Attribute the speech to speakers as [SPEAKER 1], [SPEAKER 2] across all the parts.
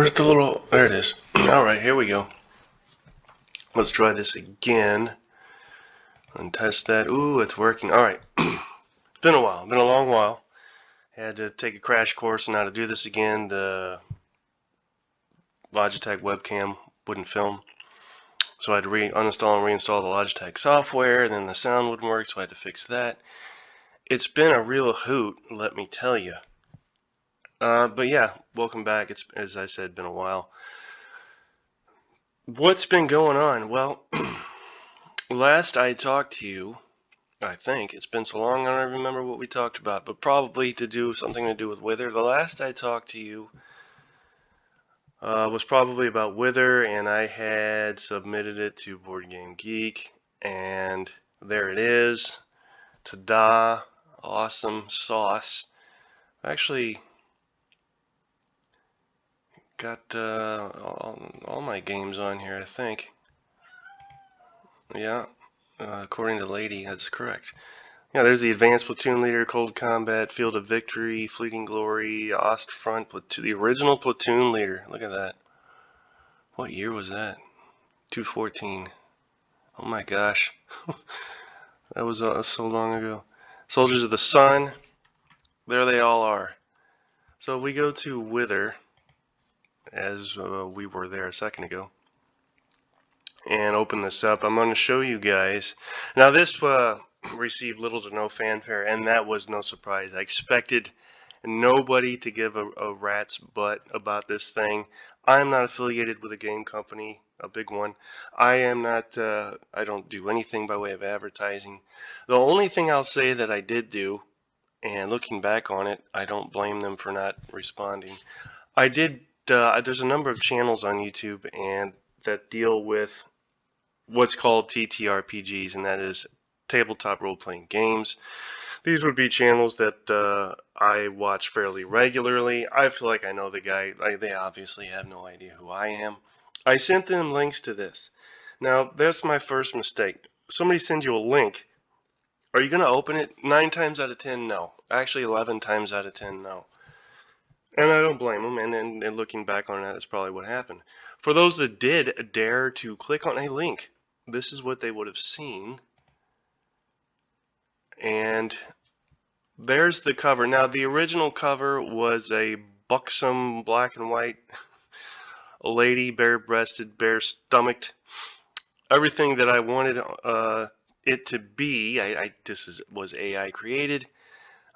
[SPEAKER 1] Where's the little... There it is. Alright, here we go. Let's try this again. And test that. Ooh, it's working. Alright. It's been a while. Been a long while. Had to take a crash course on how to do this again. The Logitech webcam wouldn't film. So I had to uninstall and reinstall the Logitech software. And then the sound wouldn't work, so I had to fix that. It's been a real hoot, let me tell you. But yeah, welcome back. It's, as I said, been a while. What's been going on? Well, last I talked to you, I think it's been so long I don't remember what we talked about, but probably something to do with Wither. The last I talked to you was probably about Wither, and I had submitted it to Board Game Geek, and there it is. Ta-da! Awesome sauce. Actually, got all my games on here, I think. Yeah, according to Lady, that's correct. Yeah, there's the Advanced Platoon Leader, Cold Combat, Field of Victory, Fleeting Glory, Ostfront, the original Platoon Leader. Look at that. What year was that? 214. Oh my gosh. That was so long ago. Soldiers of the Sun. There they all are. So we go to Wither, as we were there a second ago, and open this up. I'm going to show you guys. Now this received little to no fanfare, and that was no surprise. I expected nobody to give a rat's butt about this thing. I'm not affiliated with a game company, a big one. I am not, I don't do anything by way of advertising. The only thing I'll say that I did do, and looking back on it, I don't blame them for not responding. I did, there's a number of channels on YouTube and that deal with what's called TTRPGs, and that is tabletop role-playing games. These would be channels that I watch fairly regularly. I feel like I know the guy. They obviously have no idea who I am. I sent them links to this. Now, that's my first mistake. Somebody sends you a link. Are you going to open it? 9 times out of 10, no. Actually, 11 times out of 10, no. And I don't blame them, and looking back on that, that's probably what happened. For those that did dare to click on a link, this is what they would have seen. And there's the cover. Now, the original cover was a buxom black and white lady, bare-breasted, bare-stomached. Everything that I wanted it to be. This was AI created.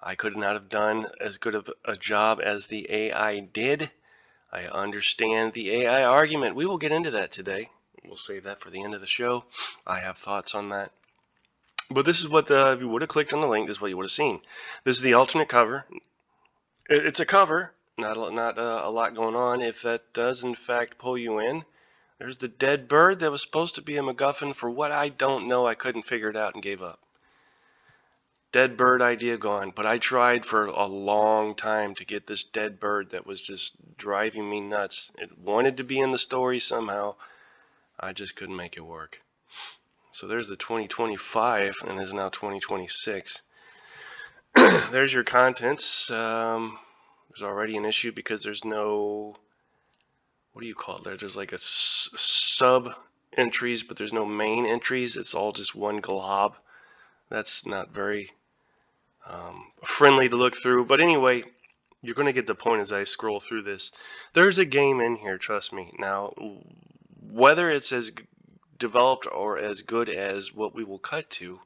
[SPEAKER 1] I could not have done as good of a job as the AI did. I understand the AI argument. We will get into that today. We'll save that for the end of the show. I have thoughts on that. But this is what, if you would have clicked on the link, this is what you would have seen. This is the alternate cover. It's a cover, not a lot going on. If that does in fact pull you in, there's the dead bird that was supposed to be a MacGuffin. For what I don't know, I couldn't figure it out and gave up. Dead bird idea gone. But I tried for a long time to get this dead bird that was just driving me nuts. It wanted to be in the story somehow. I just couldn't make it work. So there's the 2025, and it's now 2026. There's your contents. There's already an issue because there's no, what do you call it there? There's like a sub entries, but there's no main entries. It's all just one glob. That's not very friendly to look through. But anyway, you're going to get the point as I scroll through this. There's a game in here, trust me. Now, whether it's as developed or as good as what we will cut to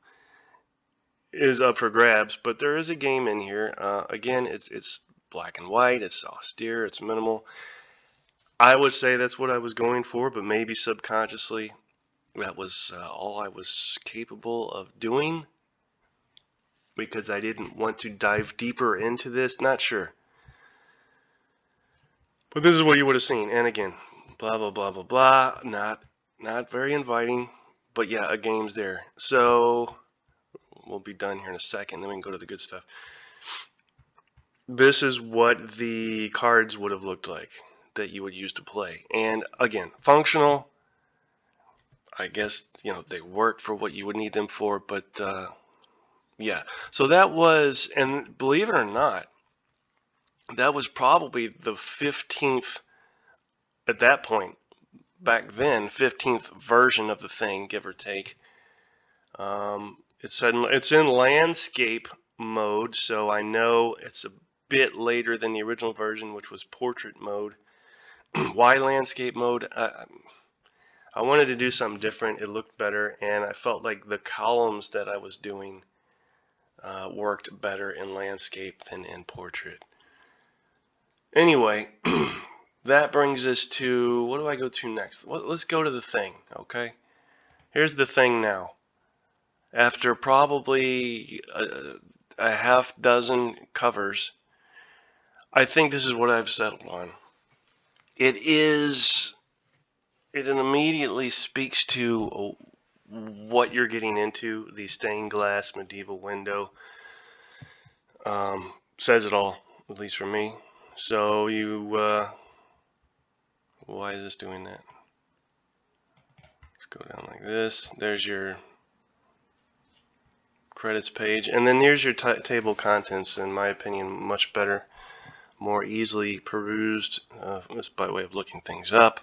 [SPEAKER 1] is up for grabs, but there is a game in here. Again, it's black and white, it's austere, it's minimal. I would say that's what I was going for, but maybe subconsciously that was all I was capable of doing because I didn't want to dive deeper into this. Not sure. But this is what you would have seen. And again, blah, blah, blah, blah, blah. Not very inviting, but yeah, a game's there. So we'll be done here in a second, then we can go to the good stuff. This is what the cards would have looked like that you would use to play. And again, functional. I guess, they work for what you would need them for, but yeah. So that was, and believe it or not, that was probably the 15th at that point, back then, 15th version of the thing, give or take. It's in landscape mode, so I know it's a bit later than the original version, which was portrait mode. Why landscape mode? I wanted to do something different. It looked better, and I felt like the columns that I was doing worked better in landscape than in portrait. Anyway, that brings us to, what do I go to next? Let's go to the thing, okay? Here's the thing now. After probably a half dozen covers, I think this is what I've settled on. It immediately speaks to what you're getting into. The stained glass medieval window says it all, at least for me. So why is this doing that? Let's go down like this. There's your credits page, and then there's your table of contents. In my opinion, much better, more easily perused, just by way of looking things up.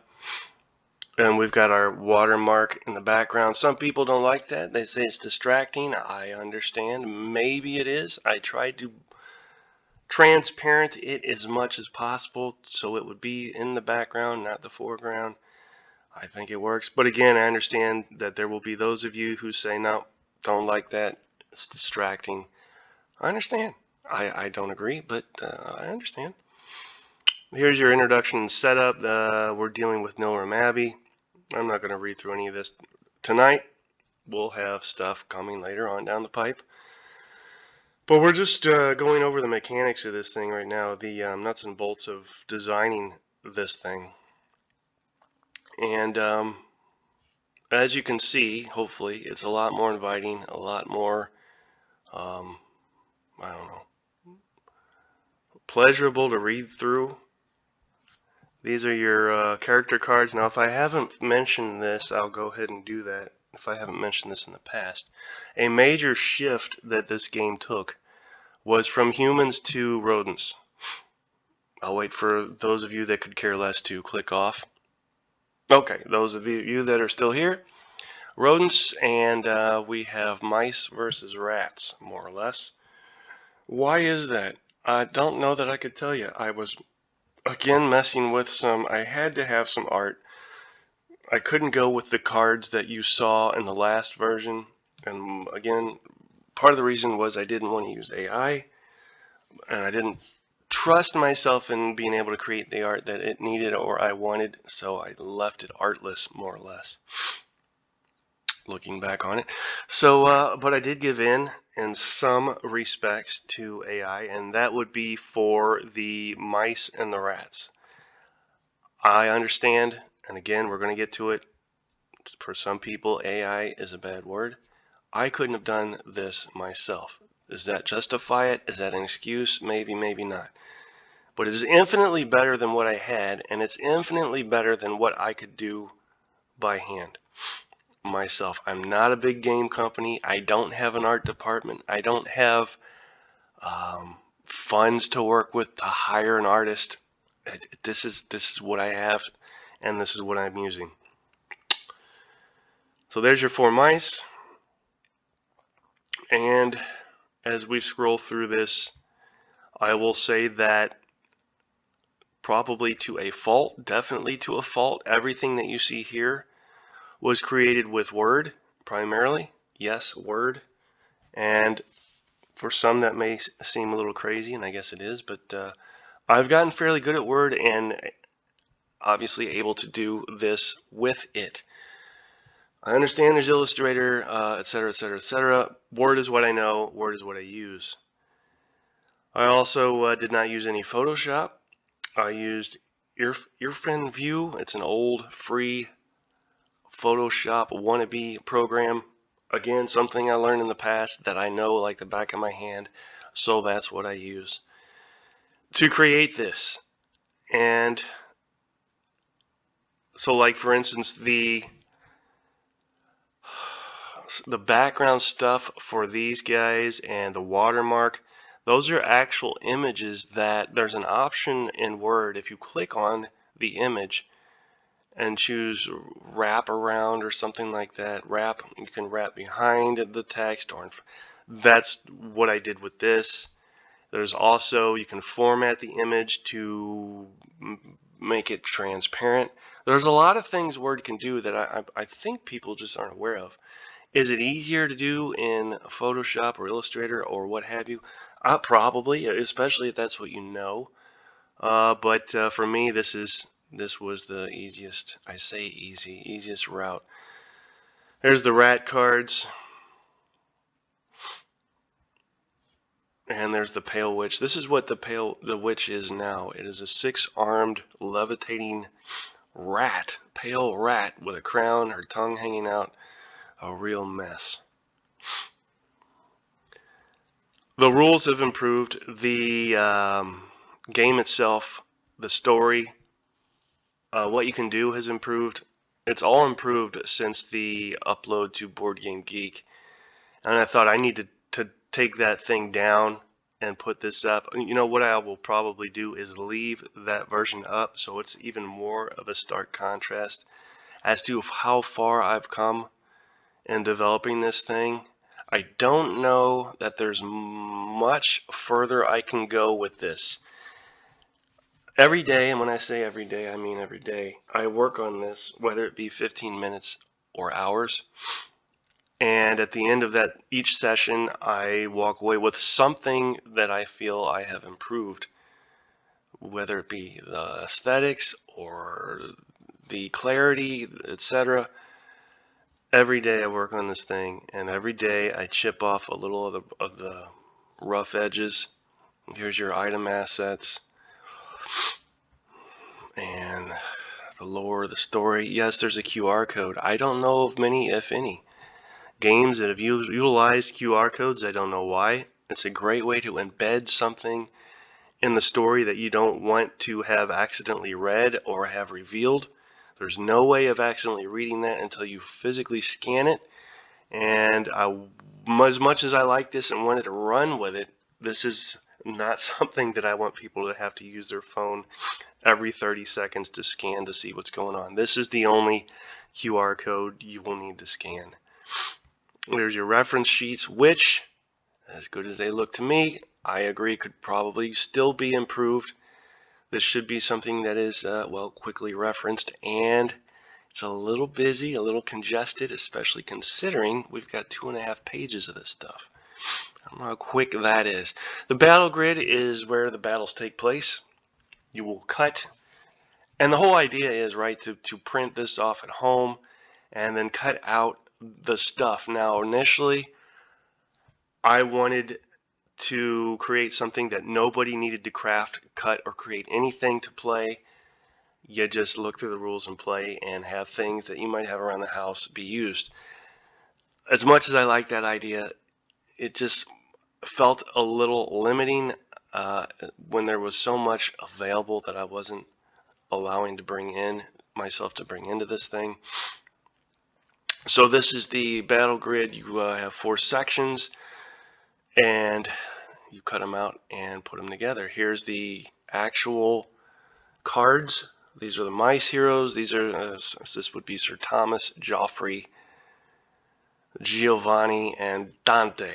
[SPEAKER 1] And we've got our watermark in the background. Some people don't like that. They say it's distracting. I understand. Maybe it is. I tried to transparent it as much as possible so it would be in the background, not the foreground. I think it works. But again, I understand that there will be those of you who say, no, don't like that. It's distracting. I understand. I don't agree, but I understand. Here's your introduction and setup. We're dealing with Nilrim Abbey. I'm not going to read through any of this tonight. We'll have stuff coming later on down the pipe. But we're just going over the mechanics of this thing right now, the nuts and bolts of designing this thing. And as you can see, hopefully, it's a lot more inviting, a lot more, I don't know, pleasurable to read through. These are your character cards. Now, if I haven't mentioned this, I'll go ahead and do that. If I haven't mentioned this in the past, a major shift that this game took was from humans to rodents. I'll wait for those of you that could care less to click off. Okay, those of you that are still here, rodents, and we have mice versus rats, more or less. Why is that? I don't know that I could tell you. I was again messing with I had to have some art. I couldn't go with the cards that you saw in the last version, and again, part of the reason was I didn't want to use AI, and I didn't trust myself in being able to create the art that it needed or I wanted, so I left it artless, more or less, looking back on it. So, but I did give in some respects to AI, and that would be for the mice and the rats. I understand, and again, we're going to get to it. For some people, AI is a bad word. I couldn't have done this myself. Does that justify it? Is that an excuse? Maybe, maybe not. But it is infinitely better than what I had, and it's infinitely better than what I could do by hand myself. I'm not a big game company. I don't have an art department. I don't have funds to work with to hire an artist. This is what I have, and this is what I'm using. So there's your 4 mice. And as we scroll through this, I will say that probably to a fault, definitely to a fault, everything that you see here was created with Word primarily. Yes, Word. And for some that may seem a little crazy, and I guess it is, but I've gotten fairly good at Word and obviously able to do this with it. I understand there's Illustrator, etc., etc., etc. Word is what I know. Word is what I use. I also did not use any Photoshop. I used Earfin View. It's an old free Photoshop wannabe program. Again, something I learned in the past that I know like the back of my hand. So that's what I use to create this. And so, like for instance, the background stuff for these guys and the watermark, those are actual images that there's an option in Word. If you click on the image, and choose wrap around or something like that. Wrap, you can wrap behind the text, or that's what I did with this. There's also, you can format the image to make it transparent. There's a lot of things Word can do that I think people just aren't aware of. Is it easier to do in Photoshop or Illustrator or what have you? Probably, especially if that's what you know. But for me, this was the easiest. I say easiest route. There's the rat cards, and there's the pale witch. This is what the witch is now. It is a 6-armed levitating rat, pale rat with a crown, her tongue hanging out, a real mess. The rules have improved. The game itself, the story, what you can do has improved. It's all improved since the upload to Board Game Geek. And I thought I need to take that thing down and put this up. You know what I will probably do is leave that version up so it's even more of a stark contrast as to how far I've come in developing this thing. I don't know that there's much further I can go with this. Every day, and when I say every day, I mean every day, I work on this, whether it be 15 minutes or hours. And at the end of that, each session, I walk away with something that I feel I have improved, whether it be the aesthetics or the clarity, etc. Every day I work on this thing, and every day I chip off a little of the rough edges. Here's your item assets and the lore, the story. Yes, there's a QR code. I don't know of many, if any, games that have utilized QR codes. I don't know why. It's a great way to embed something in the story that you don't want to have accidentally read or have revealed. There's no way of accidentally reading that until you physically scan it. And as much as I like this and wanted to run with it, this is not something that I want people to have to use their phone every 30 seconds to scan to see what's going on. This is the only QR code you will need to scan. There's your reference sheets, which, as good as they look to me, I agree could probably still be improved. This should be something that is, well, quickly referenced, and it's a little busy, a little congested, especially considering we've got 2.5 pages of this stuff. I don't know how quick that is. The battle grid is where the battles take place. You will cut, and the whole idea is, right, to print this off at home and then cut out the stuff. Now, initially, I wanted to create something that nobody needed to craft, cut, or create anything to play. You just look through the rules and play and have things that you might have around the house be used. As much as I like that idea, it just felt a little limiting when there was so much available that I wasn't allowing to bring in myself to bring into this thing. So this is the battle grid. You have 4 sections and you cut them out and put them together. Here's the actual cards. These are the mice heroes. These are this would be Sir Thomas, Joffrey, Giovanni, and Dante.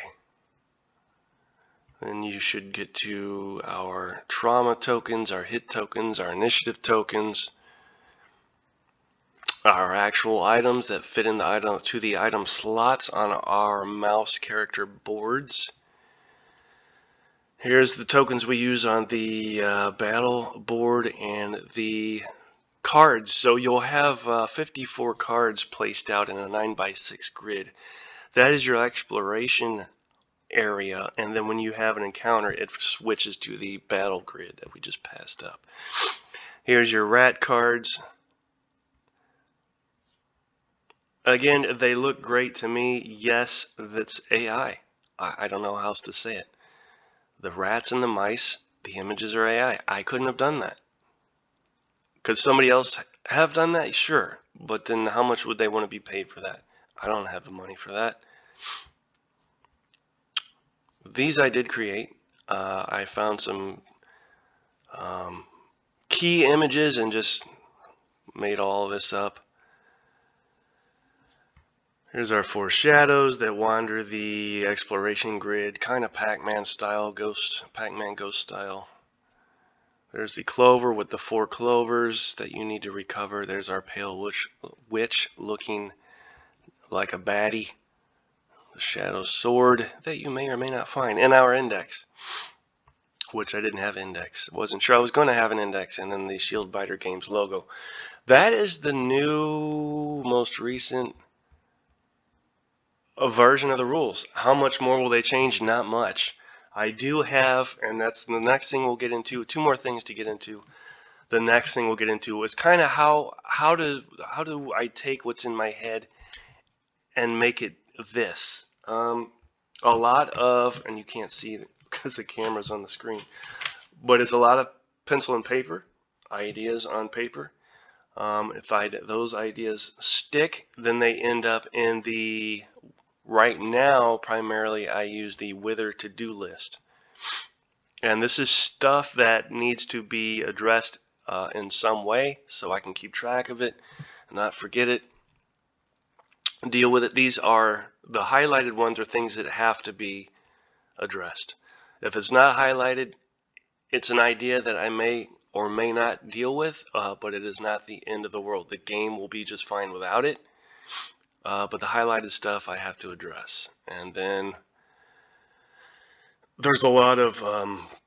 [SPEAKER 1] Then you should get to our trauma tokens, our hit tokens, our initiative tokens, our actual items that fit in the item slots on our mouse character boards. Here's the tokens we use on the battle board and the cards. So you'll have 54 cards placed out in a 9x6 grid. That is your exploration area, and then when you have an encounter, it switches to the battle grid that we just passed up. Here's your rat cards. Again, they look great to me. Yes, that's AI. I don't know how else to say it. The rats and the mice, the images are AI. I couldn't have done that. Could somebody else have done that? Sure. But then how much would they want to be paid for that? I don't have the money for that. These I did create. I found some key images and just made all this up. Here's our 4 shadows that wander the exploration grid, kind of Pac-Man style, Pac-Man ghost style. There's the clover with the 4 clovers that you need to recover. There's our pale witch looking like a baddie. The shadow sword that you may or may not find in our index, which I didn't have index. Wasn't sure I was going to have an index, and then the Shield Biter Games logo. That is the new, most recent version of the rules. How much more will they change? Not much. I do have, and that's the next thing we'll get into. 2 more things to get into. The next thing we'll get into is kind of how do I take what's in my head and make it this. A lot of, and you can't see it because the camera's on the screen, but it's a lot of pencil and paper, ideas on paper. If those ideas stick, then they end up in the, right now, primarily I use the Wither to-do list. And this is stuff that needs to be addressed in some way so I can keep track of it and not forget it. Deal with it. These are the highlighted ones, are things that have to be addressed. If it's not highlighted, it's an idea that I may or may not deal with, but it is not the end of the world. The game will be just fine without it, but the highlighted stuff I have to address. And then there's a lot of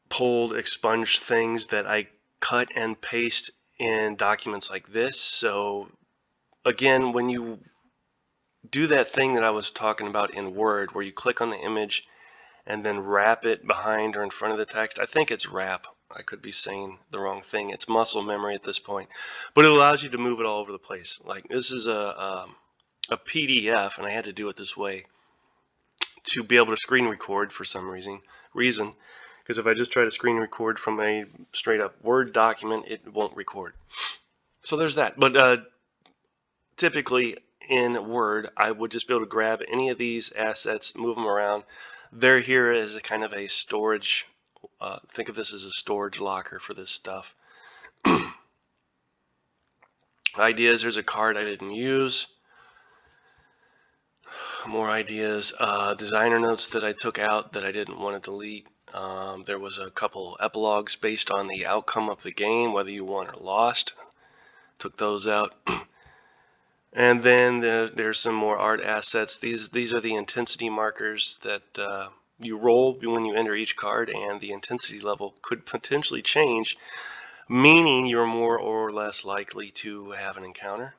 [SPEAKER 1] pulled, expunged things that I cut and paste in documents like this. So again, when you do that thing that I was talking about in Word, where you click on the image and then wrap it behind or in front of the text. I think it's wrap. I could be saying the wrong thing. It's muscle memory at this point, but it allows you to move it all over the place. Like this is a PDF, and I had to do it this way to be able to screen record for some reason. Because if I just try to screen record from a straight up Word document, it won't record. So there's that. But typically in Word, I would just be able to grab any of these assets, move them around. They're here as a kind of a storage, think of this as a storage locker for this stuff. Ideas, there's a card I didn't use. More ideas. Designer notes that I took out that I didn't want to delete. There was a couple epilogues based on the outcome of the game, whether you won or lost. Took those out. And then there's some more art assets. These are the intensity markers that you roll when you enter each card, and the intensity level could potentially change, meaning you're more or less likely to have an encounter.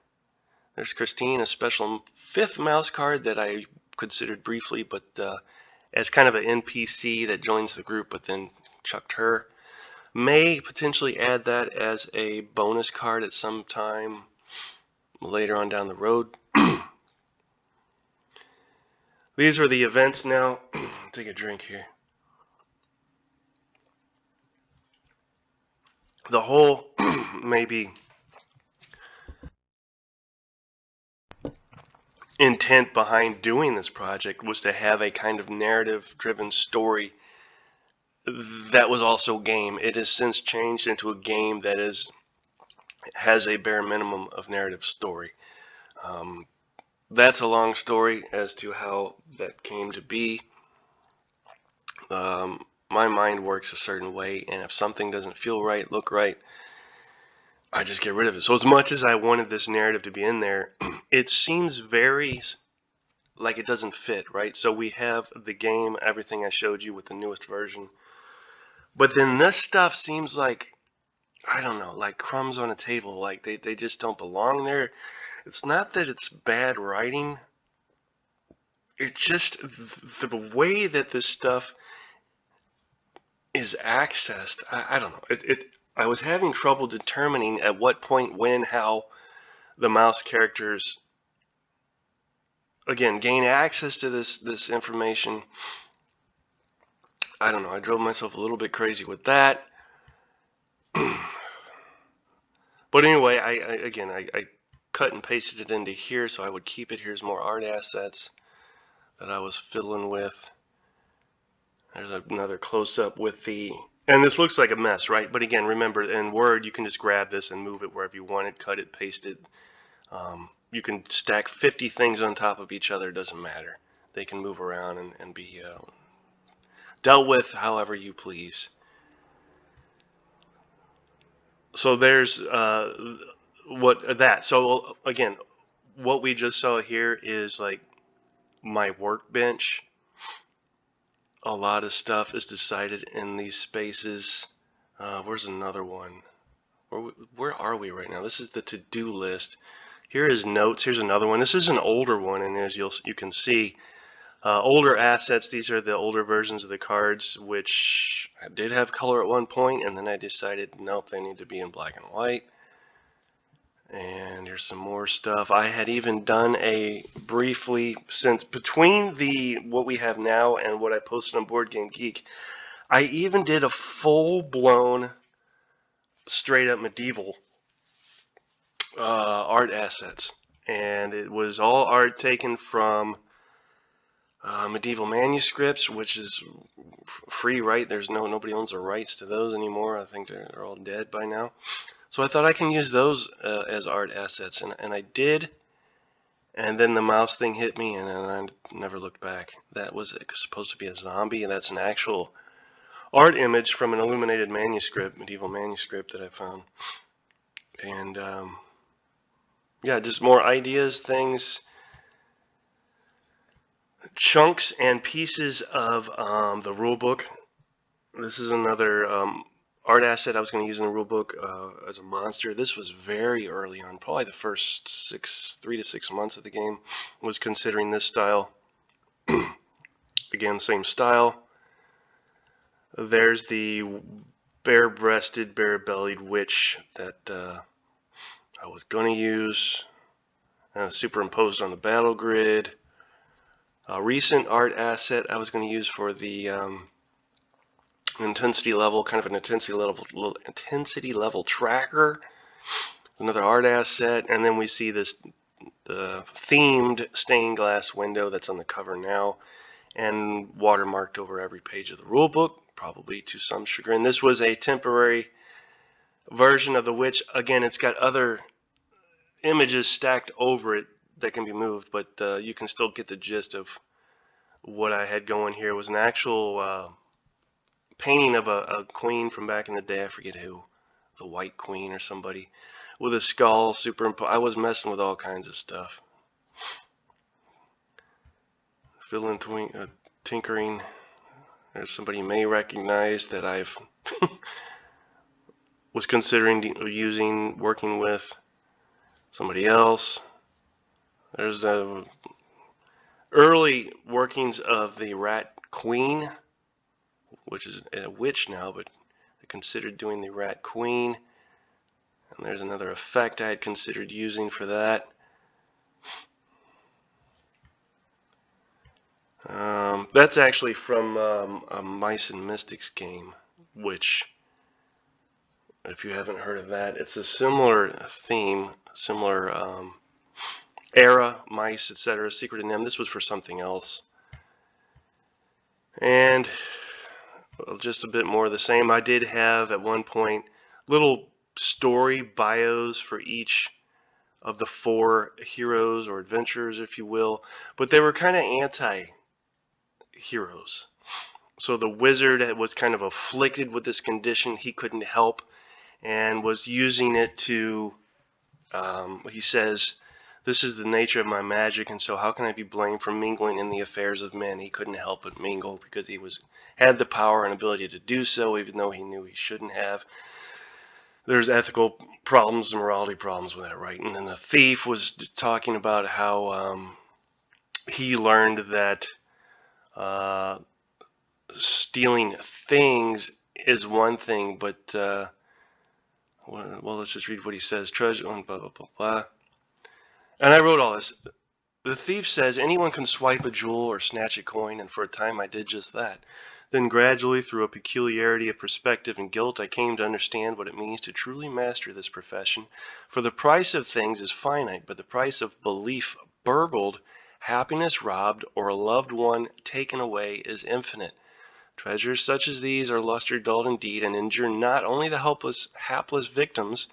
[SPEAKER 1] There's Christine, a special 5th mouse card that I considered briefly, but as kind of an NPC that joins the group, but then chucked her. May potentially add that as a bonus card at some time later on down the road. These are the events now. Take a drink here. The whole maybe intent behind doing this project was to have a kind of narrative driven story that was also game. It has since changed into a game that has a bare minimum of narrative story. That's a long story as to how that came to be. My mind works a certain way, and if something doesn't feel right, look right, I just get rid of it. So as much as I wanted this narrative to be in there, it seems very like it doesn't fit, right? So we have the game, everything I showed you with the newest version, but then this stuff seems like, I don't know, like crumbs on a table. Like they just don't belong there. It's not that it's bad writing. It's just the way that this stuff is accessed. I don't know. I was having trouble determining at what point, when, how the mouse characters, again, gain access to this information. I don't know. I drove myself a little bit crazy with that. But anyway, I cut and pasted it into here so I would keep it. Here's more art assets that I was fiddling with. There's another close-up with the And this looks like a mess, right? But again, remember, in Word, you can just grab this and move it wherever you want it, cut it, paste it. You can stack 50 things on top of each other. It doesn't matter. They can move around and be dealt with however you please. So there's So again, what we just saw here is like my workbench. A lot of stuff is decided in these spaces. Where's another one? Where are we right now? This is the to-do list. Here is notes. Here's another one. This is an older one, and as you can see, older assets. These are the older versions of the cards, which I did have color at one point, and then I decided, nope, they need to be in black and white. And here's some more stuff. I had even done briefly, since between what we have now and what I posted on Board Game Geek, I even did a full-blown, straight-up medieval art assets. And it was all art taken from medieval manuscripts, which is free, right? Nobody owns the rights to those anymore. I think they're all dead by now. So I thought I can use those as art assets, and I did. And then the mouse thing hit me, and I never looked back. That was supposed to be a zombie, and that's an actual art image from an illuminated manuscript, medieval manuscript that I found. And yeah, just more ideas, things, chunks and pieces of the rule book. This is another art asset I was going to use in the rulebook as a monster. This was very early on, probably the first 3 to 6 months of the game was considering this style. Again, same style. There's the bare-breasted, bare-bellied witch that I was going to use, superimposed on the battle grid. A recent art asset I was going to use for the intensity level, kind of an intensity level tracker, another art asset, and then we see the themed stained glass window that's on the cover now and watermarked over every page of the rule book, probably to some chagrin. This was a temporary version of the witch. Again, it's got other images stacked over it that can be moved, but you can still get the gist of what I had going here. It was an actual painting of a queen from back in the day. I forget who, the White Queen or somebody, with a skull superimposed. I was messing with all kinds of stuff. Fill-in tinkering. There's somebody you may recognize that I've was considering working with somebody else. There's the early workings of the Rat Queen, which is a witch now, but I considered doing the Rat Queen. And there's another effect I had considered using for that. That's actually from a Mice and Mystics game, which, if you haven't heard of that, it's a similar theme, similar era, mice, etc., Secret of NIMH. This was for something else. And just a bit more of the same. I did have at one point little story bios for each of the 4 heroes or adventurers, if you will, but they were kind of anti-heroes. So the wizard was kind of afflicted with this condition he couldn't help, and was using it to, he says, this is the nature of my magic, and so how can I be blamed for mingling in the affairs of men? He couldn't help but mingle because he had the power and ability to do so, even though he knew he shouldn't have. There's ethical problems and morality problems with that, right? And then the thief was talking about how he learned that stealing things is one thing, but well, let's just read what he says. Treasure, blah, blah, blah, blah. And I wrote all this. The thief says anyone can swipe a jewel or snatch a coin, and for a time I did just that. Then gradually, through a peculiarity of perspective and guilt, I came to understand what it means to truly master this profession. For the price of things is finite, but the price of belief burgled, happiness robbed, or a loved one taken away is infinite. Treasures such as these are lustre dulled indeed, and injure not only the helpless, hapless victims,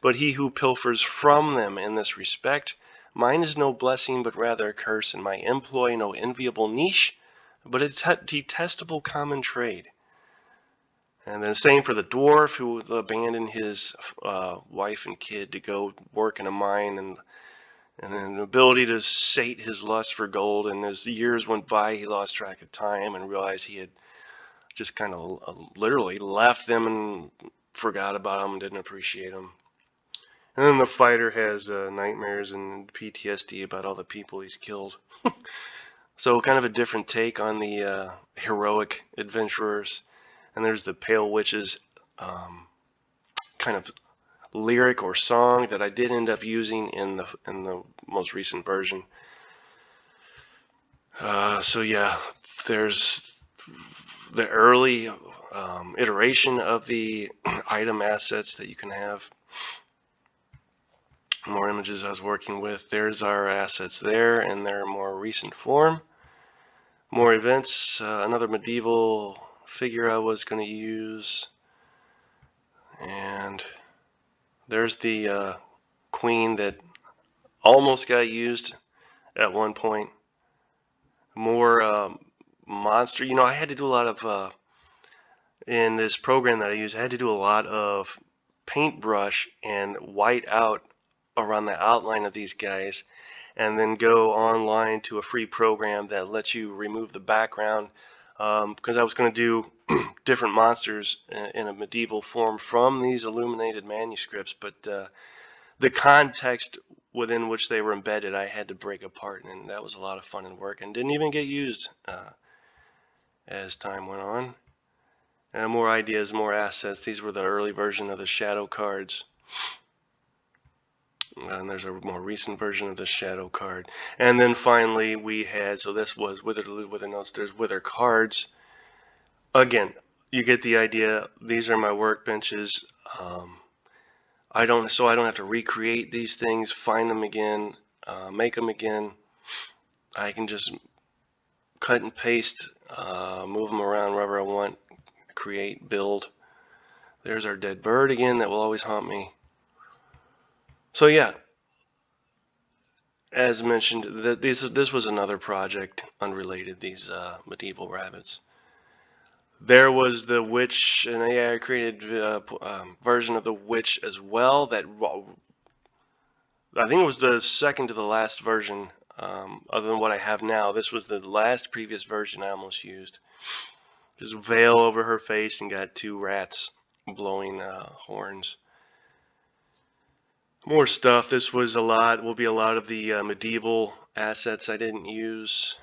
[SPEAKER 1] but he who pilfers from them. In this respect, mine is no blessing, but rather a curse, and my employ no enviable niche, but a detestable common trade. And then same for the dwarf who abandoned his wife and kid to go work in a mine, and then the ability to sate his lust for gold. And as the years went by, he lost track of time and realized he had just kind of literally left them and forgot about them and didn't appreciate them. And then the fighter has nightmares and PTSD about all the people he's killed. So kind of a different take on the heroic adventurers. And there's the Pale Witches kind of lyric or song that I did end up using in the most recent version. So yeah, there's the early iteration of the item assets that you can have. More images I was working with. There's our assets there in their more recent form. More events. Another medieval figure I was going to use. And there's the queen that almost got used at one point. More monster. You know, I had to do a lot of, in this program that I use, I had to do a lot of paintbrush and white out around the outline of these guys, and then go online to a free program that lets you remove the background, because I was going to do different monsters in a medieval form from these illuminated manuscripts, but the context within which they were embedded I had to break apart, and that was a lot of fun and work, and didn't even get used as time went on. And more ideas, more assets. These were the early version of the shadow cards. And there's a more recent version of the shadow card. And then finally we had, so this was Wither to Loot, Wither Notes, there's Wither cards. Again, you get the idea. These are my workbenches. I don't have to recreate these things, find them again, make them again. I can just cut and paste, move them around wherever I want, create, build. There's our dead bird again that will always haunt me. So yeah, as mentioned, this was another project unrelated, these medieval rabbits. There was the witch, and I created a version of the witch as well that I think it was the second to the last version, other than what I have now. This was the last previous version I almost used. Just veil over her face and got two rats blowing horns. More stuff. This was will be a lot of the medieval assets I didn't use,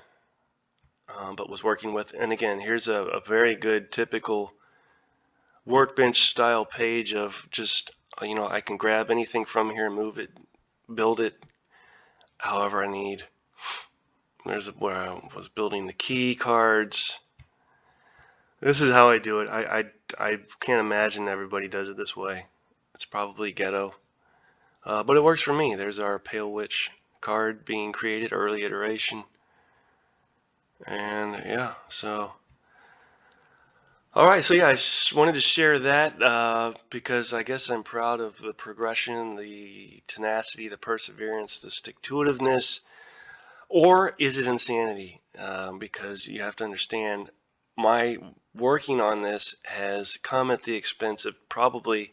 [SPEAKER 1] but was working with. And again, here's a very good typical workbench style page of just, you know, I can grab anything from here and move it, build it however I need. There's where I was building the key cards. This is how I do it. I can't imagine everybody does it this way. It's probably ghetto. But it works for me. There's our Pale Witch card being created, early iteration. And yeah, so. Alright, so yeah, I just wanted to share that because I guess I'm proud of the progression, the tenacity, the perseverance, the stick-to-itiveness. Or is it insanity? Because you have to understand, my working on this has come at the expense of probably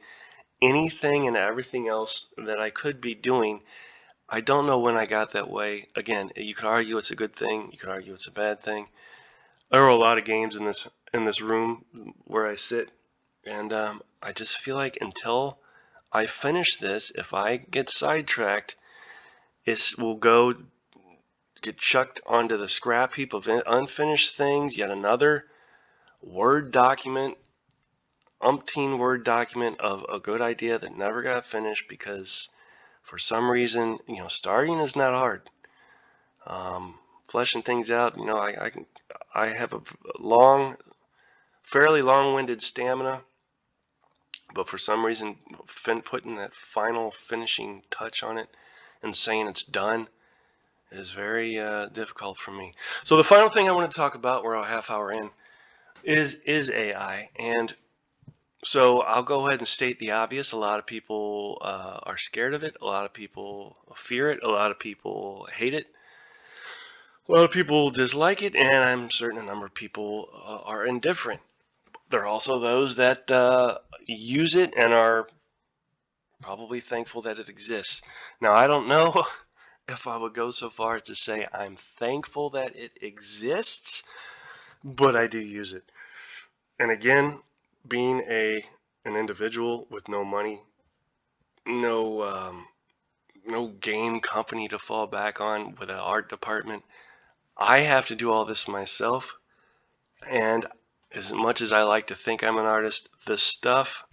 [SPEAKER 1] anything and everything else that I could be doing. I don't know when I got that way. Again, you could argue it's a good thing. You could argue it's a bad thing. There are a lot of games in this room where I sit, and I just feel like until I finish this, if I get sidetracked, it will get chucked onto the scrap heap of unfinished things. Yet another Word document, umpteen Word document of a good idea that never got finished because for some reason, you know, starting is not hard. Fleshing things out, you know, I have a fairly long-winded stamina, but for some reason, putting that final finishing touch on it and saying it's done is very difficult for me. So the final thing I want to talk about, we're a half hour in, is AI. And so I'll go ahead and state the obvious. A lot of people are scared of it. A lot of people fear it. A lot of people hate it. A lot of people dislike it, and I'm certain a number of people are indifferent. There are also those that use it and are probably thankful that it exists. Now, I don't know if I would go so far as to say I'm thankful that it exists, but I do use it. And again, being an individual with no money, no no game company to fall back on with an art department, I have to do all this myself. And as much as I like to think I'm an artist, the stuff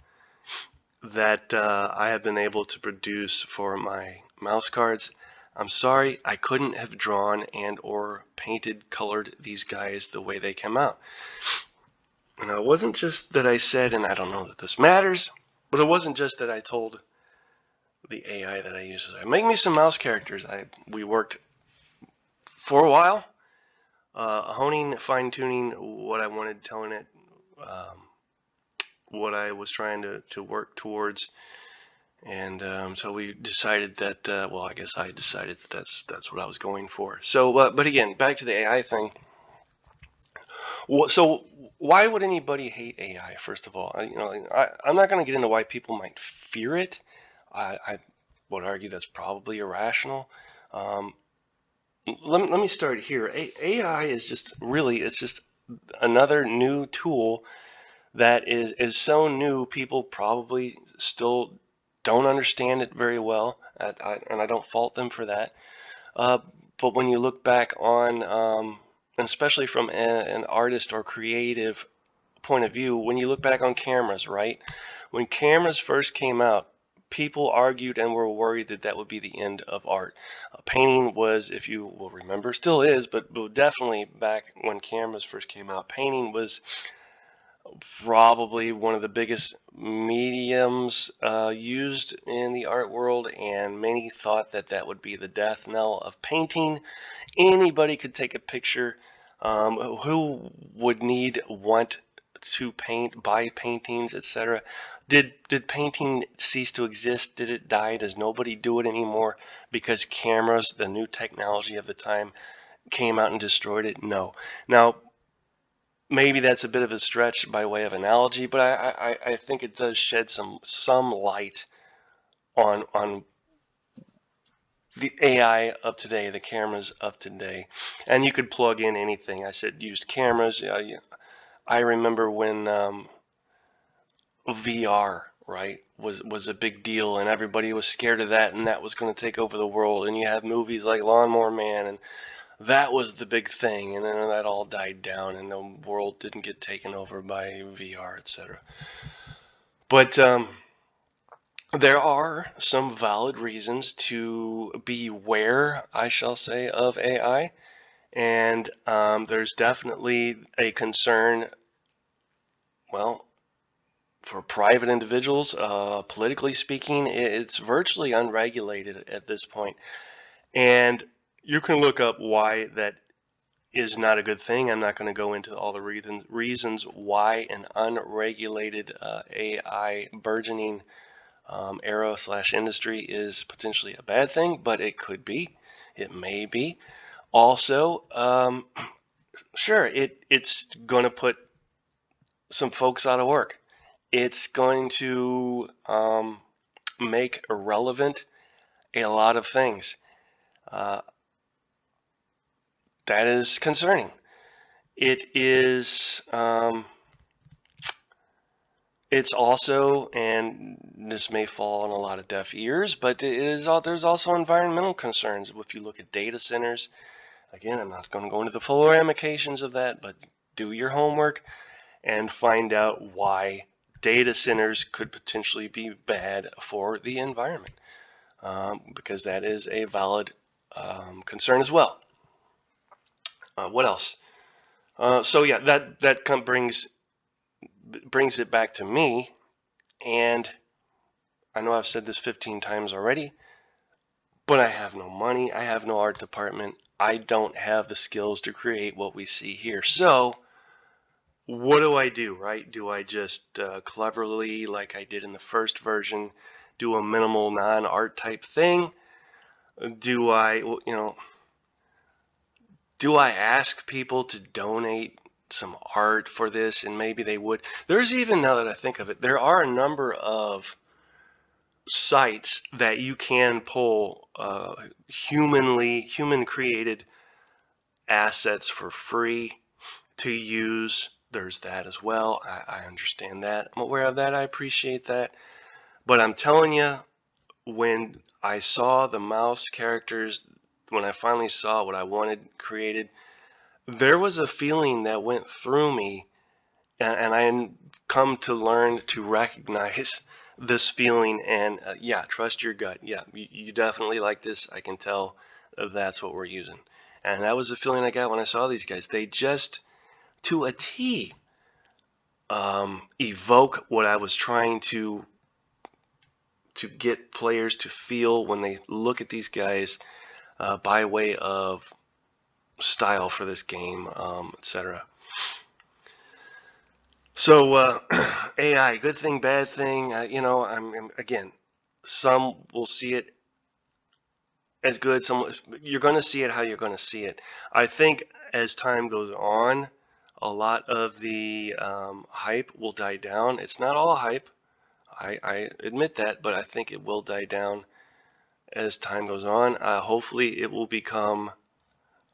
[SPEAKER 1] that I have been able to produce for my mouse cards, I'm sorry, I couldn't have drawn and or painted, colored these guys the way they came out. And it wasn't just that I said, and I don't know that this matters, but it wasn't just that I told the AI that I use, make me some mouse characters. We worked for a while, honing, fine tuning what I wanted, telling it what I was trying to work towards. And so we decided that, well, I guess I decided that that's what I was going for. So, but again, back to the AI thing. So, why would anybody hate AI? First of all, I'm not going to get into why people might fear it. I would argue that's probably irrational. Um, let me start here. AI is just really, it's just another new tool that is so new, people probably still don't understand it very well, and I don't fault them for that. Uh, but when you look back on, and especially from an artist or creative point of view, when you look back on cameras, right? When cameras first came out, people argued and were worried that that would be the end of art. Painting was, if you will remember, still is, but definitely back when cameras first came out, painting was probably one of the biggest mediums used in the art world, and many thought that that would be the death knell of painting. Anybody could take a picture. Who would want to paint, buy paintings, etc.? Did painting cease to exist? Did it die? Does nobody do it anymore because cameras, the new technology of the time, came out and destroyed it? No. Now, maybe that's a bit of a stretch by way of analogy, but I think it does shed some light on the AI of today, the cameras of today. And you could plug in anything. I said used cameras. I remember when VR, right, was a big deal, and everybody was scared of that, and that was going to take over the world. And you have movies like Lawnmower Man, and that was the big thing, and then that all died down, and the world didn't get taken over by VR, etc. But there are some valid reasons to beware, I shall say, of AI, and there's definitely a concern, well, for private individuals, politically speaking, it's virtually unregulated at this point. And you can look up why that is not a good thing. I'm not going to go into all the reasons why an unregulated AI burgeoning era / industry is potentially a bad thing, but it could be. It may be. Also, sure, it's going to put some folks out of work. It's going to make irrelevant a lot of things. Uh, that is concerning. It is. It's also, and this may fall on a lot of deaf ears, but there's also environmental concerns. If you look at data centers, again, I'm not going to go into the full ramifications of that, but do your homework and find out why data centers could potentially be bad for the environment, because that is a valid concern as well. What else? So yeah, that brings it back to me, and I know I've said this 15 times already, but I have no money. I have no art department. I don't have the skills to create what we see here. So what do I do, right? Do I just cleverly, like I did in the first version, do a minimal non-art type thing? Do I, do I ask people to donate some art for this, and maybe they would? There's even, now that I think of it, there are a number of sites that you can pull human created assets for free to use. There's that as well. I understand that. I'm aware of that. I appreciate that. But I'm telling you, when I saw the mouse characters, when I finally saw what I wanted created, there was a feeling that went through me, and I come to learn to recognize this feeling. And yeah, trust your gut. Yeah, you definitely like this. I can tell that's what we're using. And that was the feeling I got when I saw these guys. They just, to a T, evoke what I was trying to get players to feel when they look at these guys, by way of style for this game, etc. So AI, good thing, bad thing. Again, some will see it as good. Some, you're going to see it how you're going to see it. I think as time goes on, a lot of the hype will die down. It's not all hype. I admit that, but I think it will die down as time goes on. Hopefully, it will become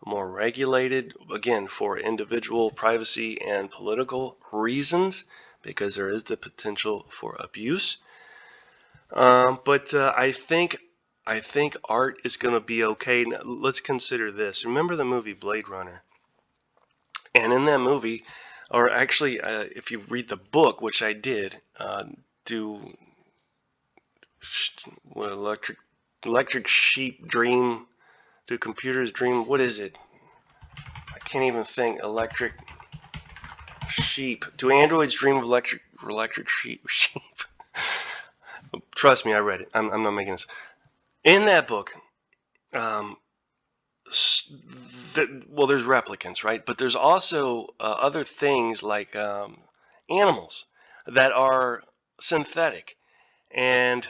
[SPEAKER 1] more regulated, again, for individual privacy and political reasons, because there is the potential for abuse. But I think art is going to be okay. Now, let's consider this. Remember the movie Blade Runner? And in that movie, or actually, if you read the book, which I did, do what, electric sheep dream? Do computers dream? What is it? I can't even think. Electric sheep. Do androids dream of electric sheep? Trust me, I read it. I'm not making this. In that book, um, well, there's replicants, right? But there's also other things like animals that are synthetic. And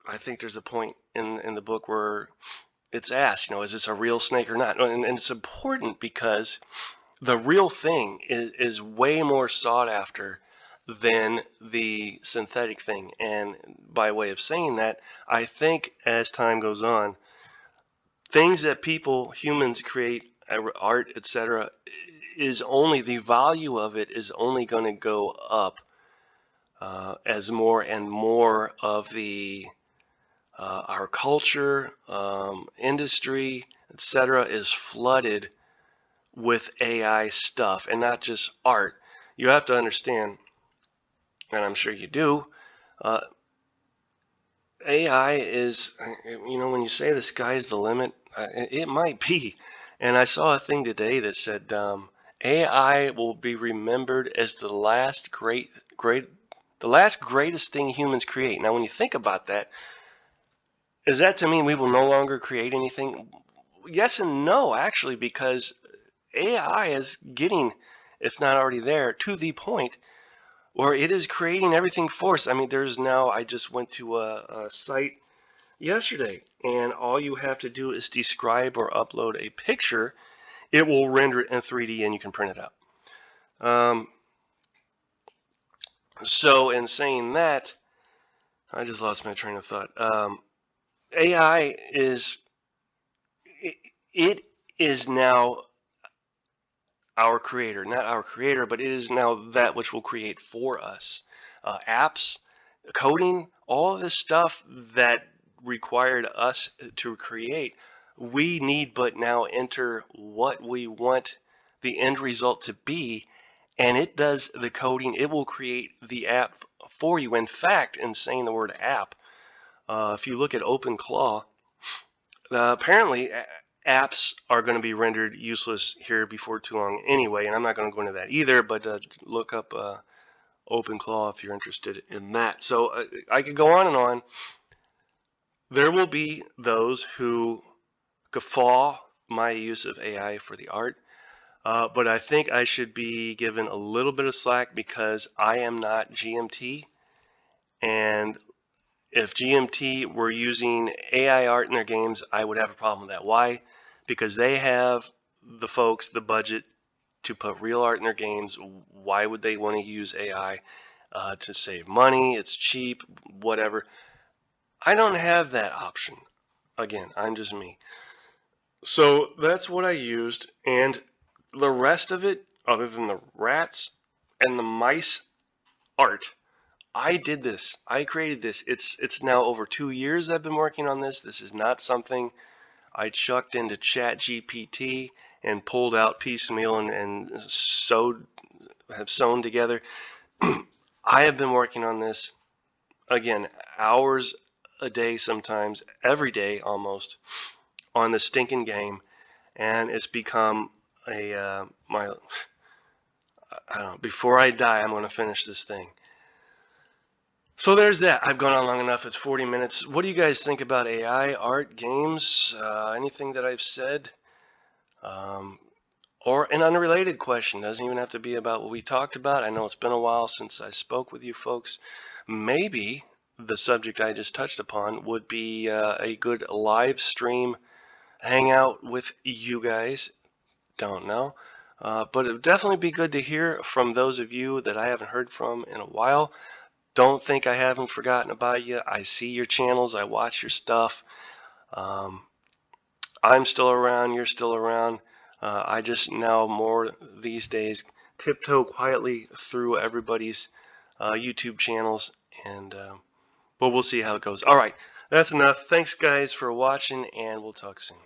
[SPEAKER 1] I think there's a point in the book where it's asked, is this a real snake or not? And it's important because the real thing is way more sought after than the synthetic thing. And by way of saying that, I think as time goes on, things that humans create, art, etc., is only, the value of it is only going to go up as more and more of the our culture, industry, etc., is flooded with AI stuff, and not just art. You have to understand, and I'm sure you do, uh, AI is, when you say the sky's the limit, it might be. And I saw a thing today that said AI will be remembered as the last the last greatest thing humans create. Now, when you think about that, does that to mean we will no longer create anything? Yes and no, actually, because AI is getting, if not already there, to the point where it is creating everything for us. I mean, I just went to a site yesterday, and all you have to do is describe or upload a picture. It will render it in 3D, and you can print it out. So in saying that, I just lost my train of thought. AI it is now our creator, not our creator, but it is now that which will create for us. Apps, coding, all of this stuff that required us to create, we need but now enter what we want the end result to be, and it does the coding. It will create the app for you. In fact, in saying the word app, if you look at OpenClaw, apparently apps are going to be rendered useless here before too long anyway, and I'm not going to go into that either, but look up OpenClaw if you're interested in that. So I could go on and on. There will be those who guffaw my use of AI for the art. But I think I should be given a little bit of slack because I am not GMT. And if GMT were using AI art in their games, I would have a problem with that. Why? Because they have the folks, the budget to put real art in their games. Why would they want to use AI to save money? It's cheap, whatever. I don't have that option. Again, I'm just me. So that's what I used, and the rest of it, other than the rats and the mice art, I did this. I created this. It's now over 2 years I've been working on this. This is not something I chucked into Chat GPT and pulled out piecemeal and have sewn together. I have been working on this, again, hours a day, sometimes every day almost, on the stinking game, and it's become my, I don't know, before I die I'm going to finish this thing. So there's that. I've gone on long enough. It's 40 minutes. What do you guys think about AI, art, games, anything that I've said? Or an unrelated question. Doesn't even have to be about what we talked about. I know it's been a while since I spoke with you folks. Maybe the subject I just touched upon would be a good live stream hangout with you guys. Don't know. But it would definitely be good to hear from those of you that I haven't heard from in a while. Don't think I haven't forgotten about you. I see your channels. I watch your stuff. I'm still around. You're still around. I just now more these days tiptoe quietly through everybody's YouTube channels, and but we'll see how it goes. All right, that's enough. Thanks, guys, for watching, and we'll talk soon.